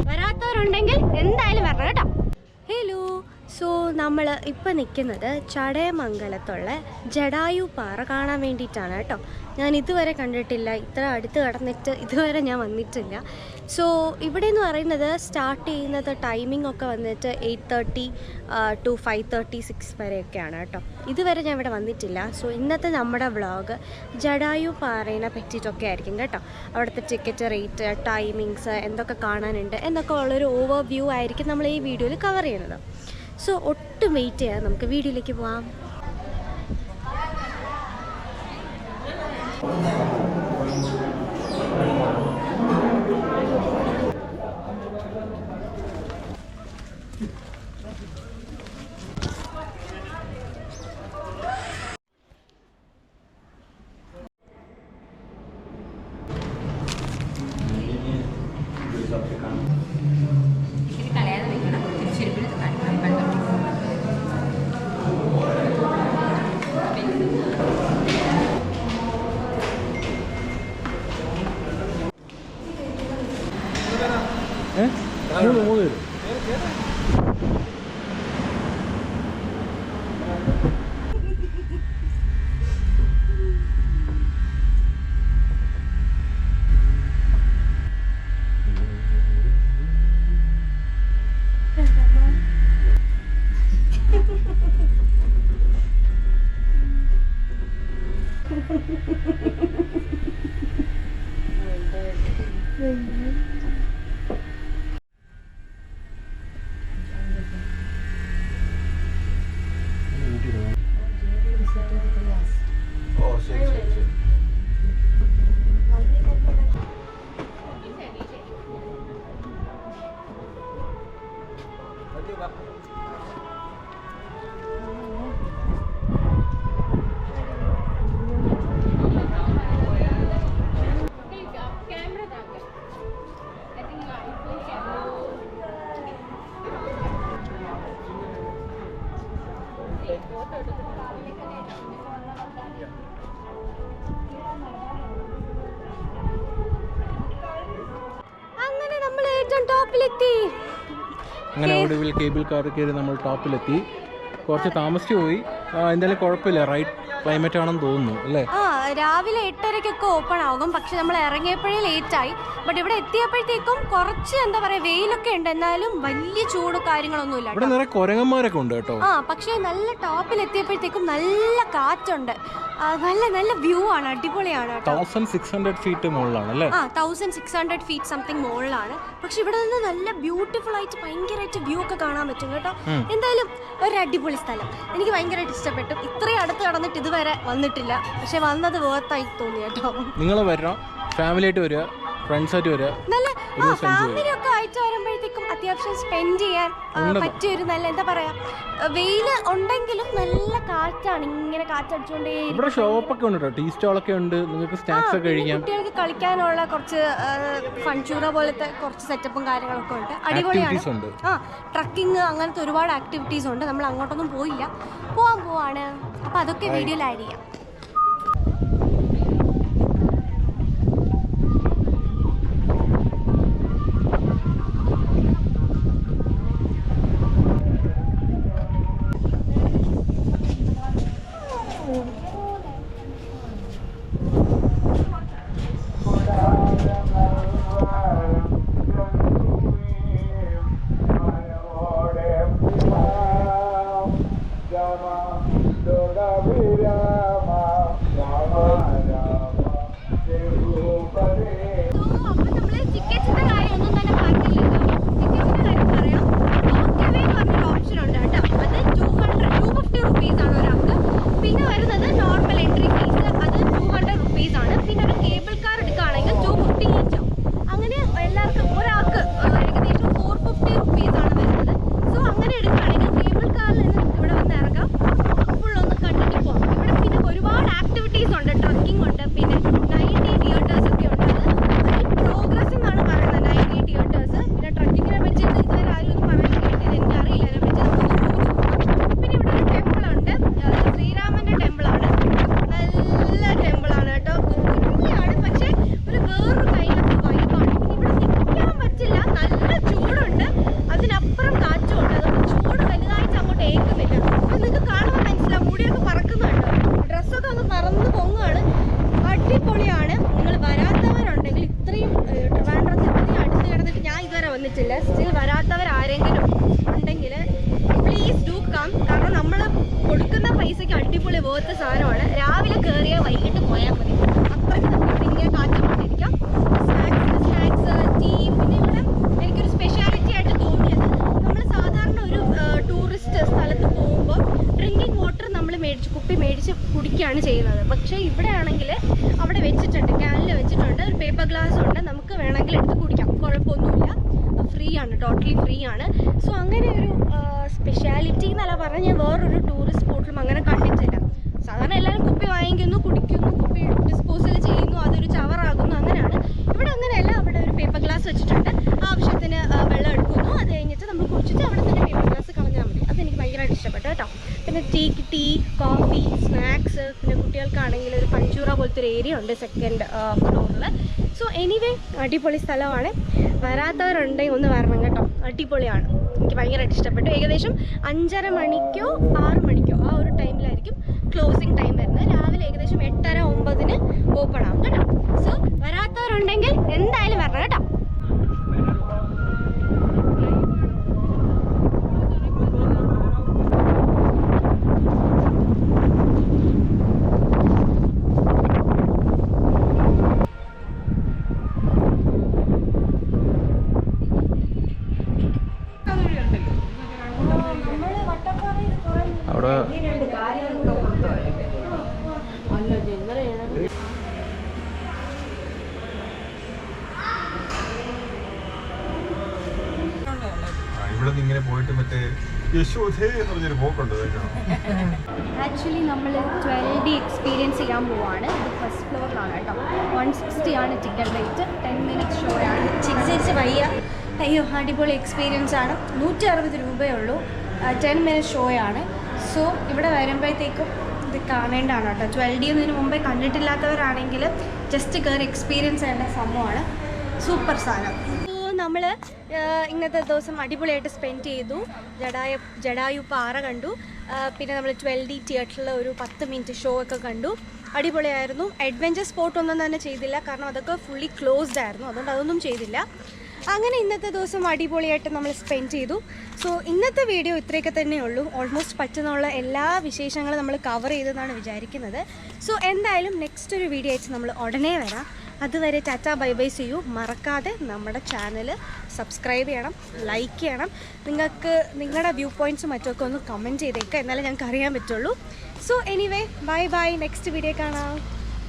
വരാത്തവരുണ്ടെങ്കിൽ എന്തായാലും വരണം കേട്ടോ. ഹലോ, സോ നമ്മൾ ഇപ്പം നിൽക്കുന്നത് ചടയമംഗലത്തുള്ള ജടായു പാറ കാണാൻ വേണ്ടിയിട്ടാണ് കേട്ടോ. ഞാൻ ഇതുവരെ കണ്ടിട്ടില്ല, ഇത്ര അടുത്ത് കടന്നിട്ട് ഇതുവരെ ഞാൻ വന്നിട്ടില്ല. സോ ഇവിടെ എന്ന് പറയുന്നത് സ്റ്റാർട്ട് ചെയ്യുന്നത് ടൈമിംഗ് ഒക്കെ വന്നിട്ട് 8:30 to 5:36 വരെയൊക്കെയാണ് കേട്ടോ. ഇതുവരെ ഞാൻ ഇവിടെ വന്നിട്ടില്ല. സോ ഇന്നത്തെ നമ്മുടെ വ്ളോഗ് ജടായു പാറയെ പറ്റിയിട്ടൊക്കെ ആയിരിക്കും കേട്ടോ. അവിടുത്തെ ടിക്കറ്റ് റേറ്റ്, ടൈമിങ്സ്, എന്തൊക്കെ കാണാനുണ്ട് എന്നൊക്കെ ഉള്ളൊരു ഓവർ വ്യൂ ആയിരിക്കും നമ്മൾ ഈ വീഡിയോയിൽ കവർ ചെയ്യുന്നത്. സോ ഒട്ടും വെയിറ്റ് ചെയ്യാം, നമുക്ക് വീഡിയോയിലേക്ക് പോവാം. അങ്ങനെ ഒടുവിൽ കേബിൾ കാർ കയറി നമ്മൾ ടോപ്പിലെത്തി. കുറച്ച് താമസിച്ചു പോയി, എന്തായാലും കുഴപ്പമില്ല. റൈറ്റ് ക്ലൈമറ്റ് ആണെന്ന് തോന്നുന്നു അല്ലേ? രാവിലെ 8:30 ഓപ്പൺ ആകും, പക്ഷെ നമ്മൾ ഇറങ്ങിയപ്പോഴേ ലേറ്റായി. ബട്ട് ഇവിടെ എത്തിയപ്പോഴത്തേക്കും കുറച്ച് എന്താ പറയാ, വെയിലൊക്കെ ഉണ്ട്, എന്നാലും വലിയ ചൂട് കാര്യങ്ങളൊന്നുമില്ല. ഇവിടെ നിറയെ കുരങ്ങന്മാരൊക്കെ ഉണ്ട് കേട്ടോ. പക്ഷെ നല്ല ടോപ്പിൽ എത്തിയപ്പോഴത്തേക്കും നല്ല കാറ്റുണ്ട്, നല്ല നല്ല വ്യൂ ആണ്, അടിപൊളിയാണ്. 1600 ഫീറ്റ് മുകളിലാണ് അല്ലേ? 1600 ഫീറ്റ് സംതിങ് മുകളിലാണ്. പക്ഷെ ഇവിടെ നിന്ന് നല്ല ബ്യൂട്ടിഫുൾ ആയിട്ട് ഭയങ്കരമായിട്ട് വ്യൂ ഒക്കെ കാണാൻ പറ്റും കേട്ടോ. എന്തായാലും ഒരു അടിപൊളി സ്ഥലം, എനിക്ക് ഭയങ്കരമായിട്ട് ഇഷ്ടപ്പെട്ടു. ഇത്രയും അടുത്ത് കടന്നിട്ട് ഇതുവരെ വന്നിട്ടില്ല, പക്ഷെ വന്നത് വേർത്തായി തോന്നി കേട്ടോ. നിങ്ങൾ വരണം, ഫാമിലി ആയിട്ട് വരിക, ഫ്രണ്ട്സ് ആയിട്ട് വരിക. നല്ല ഫാമിലി ഒക്കെ ആയിട്ട് വരുമ്പോഴത്തേക്കും അത്യാവശ്യം സ്പെൻഡ് ചെയ്യാൻ പറ്റിയൊരു നല്ല എന്താ പറയാ, വെയില് ഉണ്ടെങ്കിലും നല്ല കാറ്റാണ്, ഇങ്ങനെ കാറ്റടിച്ചുകൊണ്ടേ. ഇവിടെ ഷോപ്പൊക്കെ ഉണ്ട്, ടീ സ്റ്റോളൊക്കെ ഉണ്ട്, നിങ്ങൾക്ക് സ്നാക്സ് ഒക്കെ കഴിക്കാം. കുട്ടികൾക്ക് കളിക്കാനുള്ള കുറച്ച് ഫൺചൂറ പോലത്തെ കുറച്ച് സെറ്റപ്പും കാര്യങ്ങളൊക്കെ ഉണ്ട്, അടിപൊളിയാണ്. ട്രക്കിങ് അങ്ങനത്തെ ഒരുപാട് ആക്ടിവിറ്റീസ് ഉണ്ട്. നമ്മൾ അങ്ങോട്ടൊന്നും പോയില്ല, പോവാണ്. അപ്പൊ അതൊക്കെ വീഡിയോയിൽ ആഡ് ചെയ്യാം. നല്ല അടിപൊളിയാണ്. നിങ്ങൾ വരാത്തവരുണ്ടെങ്കിൽ ഇത്രയും ട്രിവാൻഡ്രത്ത് ഇത്രയും അടുത്ത് കിടന്നിട്ട് ഞാൻ ഇതുവരെ വന്നിട്ടില്ല. സ്റ്റിൽ വരാത്തവരാരെങ്കിലും ഉണ്ടെങ്കിൽ പ്ലീസ് ഡു കം. കാരണം നമ്മൾ കൊടുക്കുന്ന പൈസയ്ക്ക് അടിപൊളി വേർത്ത് സാധനമാണ്. രാവിലെ കയറിയാൽ വൈകിട്ട് പോയാൽ മതി. അത്രയ്ക്ക് നമുക്ക് ഇങ്ങനെ കാറ്റുകൊണ്ടിരിക്കാം. Snacks tea. പിന്നെ ഇവിടെ എനിക്കൊരു സ്പെഷ്യാലിറ്റി ആയിട്ട് തോന്നിയത്, നമ്മൾ സാധാരണ ഒരു ടൂറിസ്റ്റ് സ്ഥലത്ത് പോകുമ്പോൾ ഡ്രിങ്കിങ് വാട്ടർ നമ്മൾ കുപ്പി മേടിച്ച് കുടിക്കുകയാണ് ചെയ്യുന്നത്. പക്ഷേ ഇവിടെ ആണെങ്കിൽ അവിടെ വെച്ചിട്ടുണ്ട്, ക്യാനിൽ വെച്ചിട്ടുണ്ട്, ഒരു പേപ്പർ ഗ്ലാസ് ഉണ്ട്, നമുക്ക് വേണമെങ്കിൽ എടുത്ത് കുടിക്കാം, കുഴപ്പമൊന്നുമില്ല. ഫ്രീ ആണ്, ടോട്ടലി ഫ്രീ ആണ്. സോ അങ്ങനെ ഒരു സ്പെഷ്യാലിറ്റി എന്നല്ല പറഞ്ഞാൽ ഞാൻ വേറൊരു ടൂറിസ്റ്റ് സ്പോട്ടിലും അങ്ങനെ കണ്ടിട്ടില്ല. സാധാരണ എല്ലാവരും കുപ്പി വാങ്ങിക്കുന്നു, കുടിക്കുന്നു, കുപ്പി ഡിസ്പോസൽ ചെയ്യുന്നു, അതൊരു ചവറാകുന്നു, അങ്ങനെയാണ്. ഇവിടെ അങ്ങനെയല്ല. അവിടെ ഒരു പേപ്പർ ഗ്ലാസ് വെച്ചിട്ടുണ്ട്, ആവശ്യത്തിന് വെള്ളം എടുക്കുന്നു, അത് കഴിഞ്ഞിട്ട് നമ്മൾ കുടിച്ചിട്ട് അവിടെ തന്നെ പേപ്പർ ഗ്ലാസ് കളഞ്ഞാൽ മതി. അതെനിക്ക് ഭയങ്കരമായിട്ട് ഇഷ്ടപ്പെട്ടു കേട്ടോ. പിന്നെ ടീ, കോഫി, സ്നാക്സ്, പിന്നെ കുട്ടികൾക്കാണെങ്കിൽ ഒരു പഞ്ചൂറ പോലത്തെ ഒരു ഏരിയ ഉണ്ട് സെക്കൻഡ് ഫ്ലോറിൽ. സോ എനിവേ അടിപൊളി സ്ഥലമാണ്. വരാത്തവരുണ്ടെങ്കിൽ ഒന്ന് വരണം കേട്ടോ, അടിപൊളിയാണ്. എനിക്ക് ഭയങ്കരമായിട്ട് ഇഷ്ടപ്പെട്ടു. ഏകദേശം 5:30 മണിക്കോ 6 മണിക്കോ ആ ഒരു ടൈമിലായിരിക്കും ക്ലോസിങ് ടൈം വരുന്നത്. രാവിലെ ഏകദേശം 8:30-9 ഓപ്പൺ ആവും കേട്ടോ. സോ വരാത്തവരുണ്ടെങ്കിൽ എന്തായാലും വരണം കേട്ടോ. അവിടെ ഇവിടെ നിന്ന് ഇങ്ങനെ പോയിട്ട് മറ്റേ യശോധേ എന്ന് പറഞ്ഞൊരു പോക്കുണ്ട്. ആക്ച്വലി നമ്മൾ 12D എക്സ്പീരിയൻസ് ചെയ്യാൻ പോവാണ്. ഇത് ഫസ്റ്റ് ഫ്ലോറിലാണ് കേട്ടോ. 160 ആണ് ടിക്കറ്റ് റേറ്റ്. 10 minutes ഷോ ആണ്. ചികിത്സിച്ച് വയ്യ. അയ്യോ, അടിപൊളി എക്സ്പീരിയൻസ് ആണ്. 160 രൂപയേ ഉള്ളൂ. 10 minutes ഷോ ആണ്. സോ ഇവിടെ വരുമ്പോഴത്തേക്കും ഇത് കാണേണ്ടതാണ് കേട്ടോ. 12D ഒന്നിന് മുമ്പേ കണ്ടിട്ടില്ലാത്തവരാണെങ്കിൽ ജസ്റ്റ് കയറി എക്സ്പീരിയൻസ് ചെയ്യേണ്ട സംഭവമാണ്. സൂപ്പർ സാധനം. നമ്മൾ ഇന്നത്തെ ദിവസം അടിപൊളിയായിട്ട് സ്പെൻഡ് ചെയ്തു. ജഡായു പാറ കണ്ടു. പിന്നെ നമ്മൾ 12D തിയേറ്ററിൽ ഒരു 10 minute ഷോ ഒക്കെ കണ്ടു. അടിപൊളിയായിരുന്നു. അഡ്വഞ്ചർ സ്പോർട്ടൊന്നും തന്നെ ചെയ്തില്ല, കാരണം അതൊക്കെ ഫുള്ളി ക്ലോസ്ഡ് ആയിരുന്നു. അതുകൊണ്ട് അതൊന്നും ചെയ്തില്ല. അങ്ങനെ ഇന്നത്തെ ദിവസം അടിപൊളിയായിട്ട് നമ്മൾ സ്പെൻഡ് ചെയ്തു. സോ ഇന്നത്തെ വീഡിയോ ഇത്രയൊക്കെ തന്നെയുള്ളൂ. ഓൾമോസ്റ്റ് പറ്റുന്നുള്ള എല്ലാ വിശേഷങ്ങളും നമ്മൾ കവർ ചെയ്തെന്നാണ് വിചാരിക്കുന്നത്. സോ എന്തായാലും നെക്സ്റ്റ് ഒരു വീഡിയോ ആയിട്ട് നമ്മൾ ഉടനെ വരാം. അതുവരെ ടാറ്റാ ബൈ ബൈ ചെയ്യൂ. മറക്കാതെ നമ്മുടെ ചാനൽ സബ്സ്ക്രൈബ് ചെയ്യണം, ലൈക്ക് ചെയ്യണം. നിങ്ങൾക്ക് നിങ്ങളുടെ വ്യൂ പോയിൻറ്റ്സും മറ്റൊക്കെ ഒന്ന് കമൻറ്റ് ചെയ്തേക്കുക, എന്നാലേ ഞങ്ങൾക്ക് അറിയാൻ പറ്റുള്ളൂ. So anyway bye bye. Next video കാണാം.